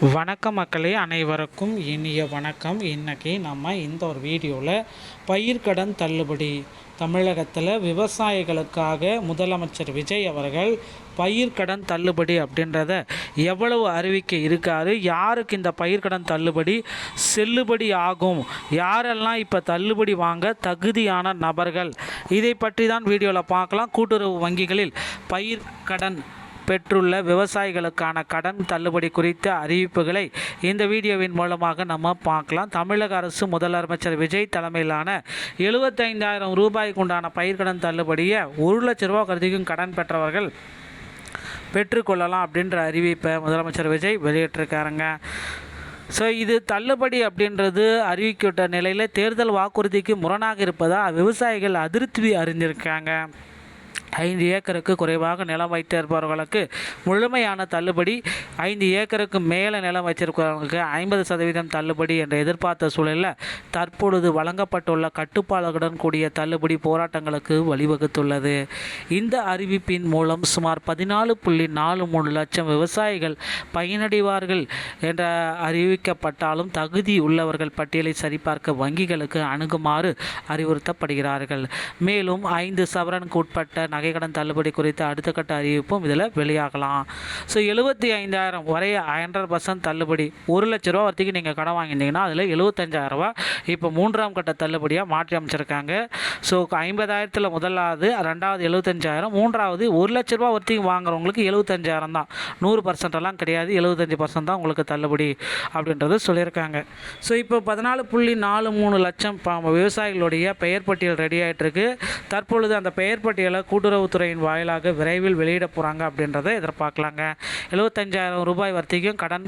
வணக்கம் மக்களே, அனைவருக்கும் இனிய வணக்கம். இன்றைக்கி நம்ம இந்த ஒரு வீடியோவில் பயிர்க்கடன் தள்ளுபடி தமிழகத்தில் விவசாயிகளுக்காக முதலமைச்சர் விஜய் அவர்கள் பயிர்க்கடன் தள்ளுபடி அப்படின்றத எவ்வளவு அறிவிக்க இருக்காரு, யாருக்கு இந்த பயிர்க்கடன் தள்ளுபடி செல்லுபடி ஆகும், யாரெல்லாம் இப்போ தள்ளுபடி வாங்க தகுதியான நபர்கள், இதை பற்றி தான் வீடியோவில் பார்க்கலாம். கூட்டுறவு வங்கிகளில் பயிர்க்கடன் பெற்றுள்ள விவசாயிகளுக்கான கடன் தள்ளுபடி குறித்த அறிவிப்புகளை இந்த வீடியோவின் மூலமாக நம்ம பார்க்கலாம். தமிழக அரசு முதலமைச்சர் விஜய் தலைமையிலான 75,000 ரூபாய்க்கு உண்டான பயிர்க்கடன் தள்ளுபடியை 1 லட்ச ரூபா வரைக்கும் கடன் பெற்றவர்கள் பெற்றுக்கொள்ளலாம் அப்படின்ற அறிவிப்பை முதலமைச்சர் விஜய் வெளியிட்டிருக்காருங்க. ஸோ இது தள்ளுபடி அப்படின்றது அறிவிக்கப்பட்ட நிலையில் தேர்தல் வாக்குறுதிக்கு முரணாக இருப்பதாக விவசாயிகள் அதிருப்தி அறிந்திருக்காங்க. 5 ஏக்கருக்கு குறைவாக நிலம் வைத்திருப்பவர்களுக்கு முழுமையான தள்ளுபடி, 5 ஏக்கருக்கு மேலே நிலம் வைத்திருப்பவர்களுக்கு 50% தள்ளுபடி என்ற எதிர்பார்த்த சூழலில் தற்பொழுது வழங்கப்பட்டுள்ள கட்டுப்பாடுகளுடன் கூடிய தள்ளுபடி போராட்டங்களுக்கு வழிவகுத்துள்ளது. இந்த அறிவிப்பின் மூலம் சுமார் 14.43 லட்சம் விவசாயிகள் பயனடைவார்கள் என்ற அறிவிக்கப்பட்டாலும் தகுதி உள்ளவர்கள் பட்டியலை சரிபார்க்க வங்கிகளுக்கு அணுகுமாறு அறிவுறுத்தப்படுகிறார்கள். மேலும் 5 சவரனுக்கு உட்பட்ட நகைக்கடன் தள்ளுபடி குறித்த அடுத்த கட்ட அறிவிப்பும் இதில் வெளியாகலாம். ஸோ 75,000 வரை 100% தள்ளுபடி, 1 லட்ச ரூபா வரைக்கும் நீங்கள் கடன் வாங்கியிருந்தீங்கன்னா அதில் 75,000 ரூபா இப்போ 3ஆம் கட்ட தள்ளுபடியாக மாற்றி அமைச்சிருக்காங்க. ஸோ 50,000 முதலாவது, 2வது 75,000, 3வது 1 லட்ச ரூபா வரைக்கும் வாங்குறவங்களுக்கு 75,000 தான், 100% கிடையாது, 75% தான் உங்களுக்கு தள்ளுபடி அப்படின்றது சொல்லியிருக்காங்க. ஸோ இப்போ 14.43 லட்சம் விவசாயிகளுடைய பெயர் பட்டியல் ரெடி ஆகிட்டு இருக்கு. தற்பொழுது அந்த பெயர் பட்டியலை கூட்டுறவுத்துறையின் வாயிலாக விரைவில் வெளியிட போகிறாங்க அப்படின்றத எதிர்பார்க்கலாங்க. 75,000 ரூபாய் வரைக்கும் கடன்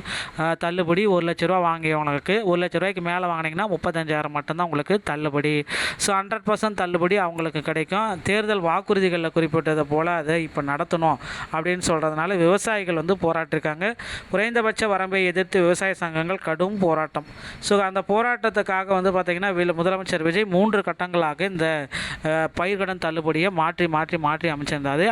தள்ளுபடி, 1 லட்ச ரூபா வாங்கியவங்களுக்கு, 1 லட்ச ரூபாய்க்கு மேலே வாங்கினீங்கன்னா 35,000 மட்டும்தான் உங்களுக்கு தள்ளுபடி. ஸோ 100% தள்ளுபடி அவங்களுக்கு கிடைக்கும். தேர்தல் வாக்குறுதிகளில் குறிப்பிட்டதை போல் அதை இப்போ நடத்தணும் அப்படின்னு சொல்கிறதுனால விவசாயிகள் போராட்டிருக்காங்க. குறைந்தபட்ச வரம்பை எதிர்த்து விவசாய சங்கங்கள் கடும் போராட்டம். ஸோ அந்த போராட்டத்துக்காக பார்த்திங்கன்னா முதலமைச்சர் விஜய் 3 கட்டங்களாக இந்த பயிர்க்கடன் தள்ளுபடியை மாற்றி அமைச்சிருந்தாரு.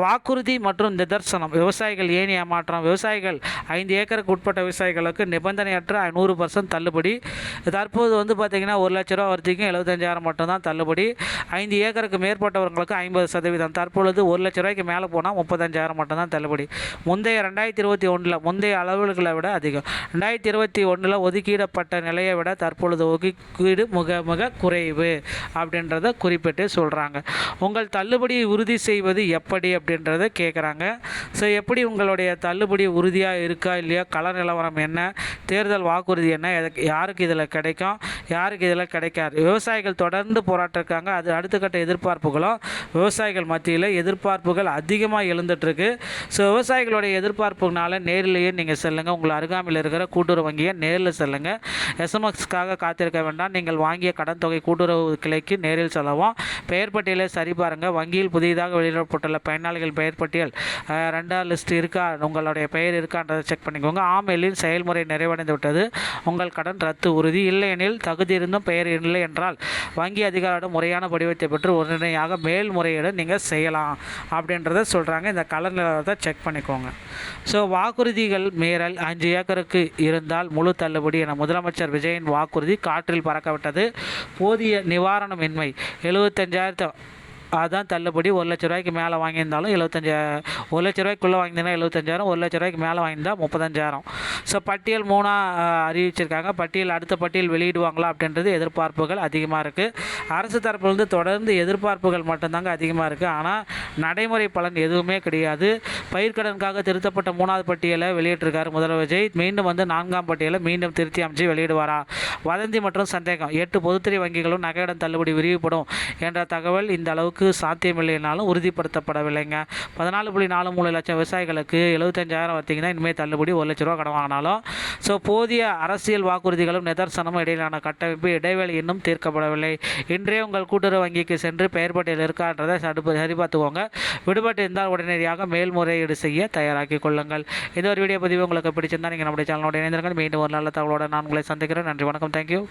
வாக்குறுதி மற்றும் நிதர்சனம், விவசாயிகள் ஏன் ஏமாற்றம், விவசாயிகள் 5 ஏக்கருக்கு உட்பட்ட விவசாயிகளுக்கு நிபந்தனையற்ற 100% தள்ளுபடி. தற்போது பார்த்திங்கன்னா 1 லட்ச ரூபா வரைக்கும் 75,000 மட்டும்தான் தள்ளுபடி, 5 ஏக்கருக்கு மேற்பட்டவர்களுக்கு 50%, தற்பொழுது 1 லட்ச ரூபாய்க்கு மேலே போனால் 35,000 மட்டும்தான் தள்ளுபடி. முந்தைய 2021 முந்தைய அளவுகளை விட அதிகம். 2021 ஒதுக்கீடப்பட்ட நிலையை விட தற்பொழுது ஒதுக்கீடு மிக குறைவு அப்படின்றத குறிப்பிட்டு சொல்கிறாங்க. உங்கள் தள்ளுபடியை உறுதி செய்வது எப்படி அப்படின்றத கேட்குறாங்க. ஸோ எப்படி உங்களுடைய தள்ளுபடி உறுதியாக இருக்கா இல்லையா, கள நிலவரம் என்ன, தேர்தல் வாக்குறுதி என்ன, யாருக்கு இதில் கிடைக்கும், யாருக்கு இதில் கிடைக்காது. விவசாயிகள் தொடர்ந்து போராட்டிருக்காங்க. அது அடுத்த கட்ட எதிர்பார்ப்புகளும் விவசாயிகள் மத்தியில் எதிர்பார்ப்புகள் அதிகமாக எழுந்துட்டுருக்கு. ஸோ விவசாயிகளுடைய எதிர்பார்ப்புனால நேரிலேயே நீங்கள் செல்லுங்கள். உங்கள் அருகாமையில் இருக்கிற கூட்டுறவு வங்கியை நேரில் செல்லுங்கள். எஸ்எம்எஸ்க்காக காத்திருக்க வேண்டாம். நீங்கள் வாங்கிய கடன் தொகை கூட்டுறவு கிளைக்கு நேரில் செல்லவும். பெயர் பட்டியலை சரிபாருங்கள். வங்கியில் புதிதாக வெளியிடப்பட்டுள்ள பயனாளிகள் பெயர் பட்டியல் 2ஆம் லிஸ்ட் இருக்கா, உங்களுடைய பெயர் இருக்கான்றதை செக் பண்ணிக்கோங்க. ஆமெயிலில் செயல்முறை நிறைவடைந்து விட்டது, உங்கள் கடன் ரத்து உறுதி, இல்லையெனில் தகுதி இருந்தும் பெயர் இல்லை என்றால் வங்கி அதிகாரியிடம் முறையான படிவத்தை பெற்று உடனடியாக மேல்முறையீடு நீங்கள் செய்யலாம் அப்படின்றத சொல்கிறாங்க. இந்த கள நிலவரத்தை செக் பண்ணிக்கோங்க. ஸோ வாக்குறுதிகள் மீறல், 5 ஏக்கருக்கு இருந்தால் முழு தள்ளுபடி என முதலமைச்சர் விஜயின் வாக்குறுதி காற்றில் பறக்கவிட்டது. போதிய நிவாரணமின்மை, 75,000 அதுதான் தள்ளுபடி. 1 லட்ச ரூபாய்க்கு மேலே வாங்கியிருந்தாலும் 1 லட்ச ரூபாய்க்குள்ளே வாங்கியிருந்தா 75,000, 1 லட்ச ரூபாய்க்கு மேலே வாங்கியிருந்தால் 35,000. ஸோ பட்டியல் 3ஆக அறிவிச்சிருக்காங்க. அடுத்த பட்டியல் வெளியிடுவாங்களா அப்படின்றது எதிர்பார்ப்புகள் அதிகமாக இருக்குது. அரசு தரப்பிலிருந்து தொடர்ந்து எதிர்பார்ப்புகள் மட்டும்தாங்க அதிகமாக இருக்குது. ஆனால் நடைமுறை பலன் எதுவுமே கிடையாது. பயிர்க்கடனுக்காக திருத்தப்பட்ட 3ஆவது பட்டியலை வெளியிட்டிருக்காரு முதல்வர் விஜய். மீண்டும் 4ஆம் பட்டியலை மீண்டும் திருத்தி அமைச்சு வெளியிடுவாரா? வதந்தி மற்றும் சந்தேகம். 8 பொதுத்துறை வங்கிகளும் நகைக்கடன் தள்ளுபடி விரிவுபடும் என்ற தகவல் இந்த அளவுக்கு சாத்தியமில்லைனாலும் உறுதிப்படுத்தப்படவில்லைங்க. 14.43 லட்சம் விவசாயிகளுக்கு 75,000 வரைக்கும் தான் இனிமேல் தள்ளுபடி. 1 லட்ச ரூபா கடன் வாங்கினாலும். ஸோ போதிய அரசியல் வாக்குறுதிகளும் நிதர்சனமும் இடையிலான கட்டமைப்பு இடைவெளி இன்னும் தீர்க்கப்படவில்லை. இன்றே உங்கள் கூட்டுறவு வங்கிக்கு சென்று பெயர் பட்டியல் இருக்கான்றதை சரிபார்த்துக்கோங்க. விடுபட்டு இருந்தால் உடனடியாக மேல்முறையீடு செய்ய தயாராக்கி கொள்ளுங்கள். இந்த ஒரு வீடியோ பதிவு உங்களுக்கு பிடிச்சிருந்தால் நீங்கள் நம்முடைய சேனலோட இணைந்திருங்கள். மீண்டும் ஒரு நல்ல தகவலோடு நான் உங்களை சந்திக்கிறேன். நன்றி, வணக்கம், தேங்க்யூ.